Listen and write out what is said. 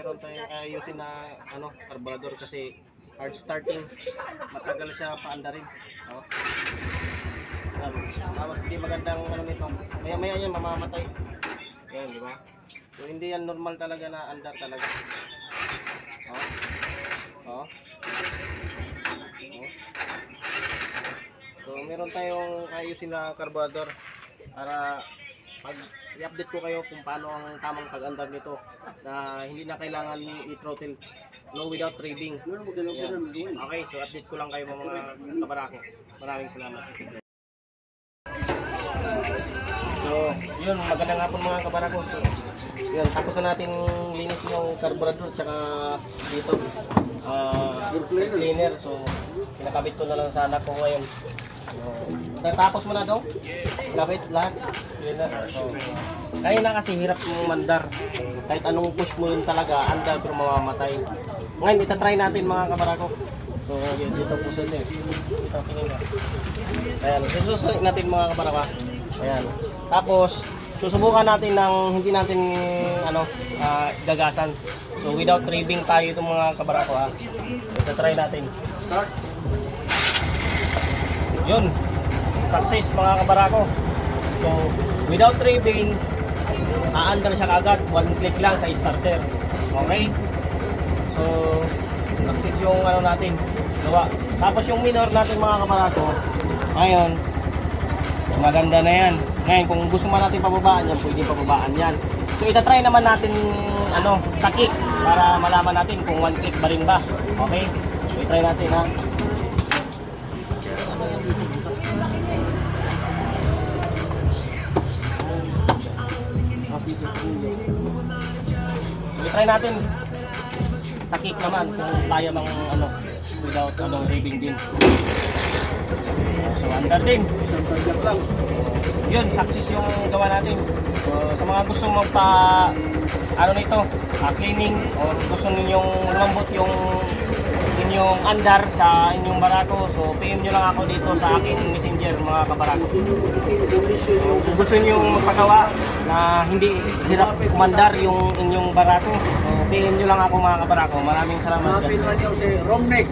meron tayong ayusin na carburetor kasi hard starting, matagal siya paandarin. Oh. Tapos hindi magandang nito. Maya-maya yan mamamatay. Yan, di ba? So hindi yan normal talaga na andar talaga. Oh. Oh. Oh. So meron tayong ayusin na carburetor para pag i-update ko kayo kung paano ang tamang pag-andar nito na hindi na kailangan i-throttle without revving. Yan. Okay, so update ko lang kayo mga kabarako. Maraming salamat. So, yun, magandang hapon mga kabarako. So, yun, tapos na natin linis yung carburetor tsaka dito cleaner. So, pinakabit ko na lang sa anak ko ngayon. Natapos mo na daw? Kabit lahat? Cleaner. So, kaya na kasi hirap yung mandar. Kahit anong push mo yun talaga, andar pero mamamatay. Ngayon, itatry natin mga kabarako. So, yun, dito po sila eh. Dito, tingin mo. Ayan, susunod natin mga kabarako. Ayan. Tapos, susubukan natin ng hindi natin gagasan. So, without revving tayo itong mga kabarako ha. Itatry natin. Yun, success mga kabarako. So, without revving, aandar siya kagad, one click lang sa starter. Okay? So, success yung natin, gawa. Tapos yung minor natin mga kabarako, ngayon, maganda na yan. Ngayon, kung gusto man natin pababaan yan, pwede pababaan yan. So, itatry naman natin sa kick para malaman natin kung one click ba rin ba. Okay? So, itry natin ha. So, i-try natin sa kick naman kung kaya mang without revving din. So under din. Yun, success yung gawa natin. So sa mga gusto magpa nito, cleaning or gusto ninyong lumambot yung inyong andar sa inyong barako, so PM nyo lang ako dito sa aking messenger mga kabarako. So, kung gusto nyo magpagawa na hindi hirap kumandar yung inyong barako, so PM nyo lang ako mga kabarako. Maraming salamat. Hanapin lang nyo si Romnick.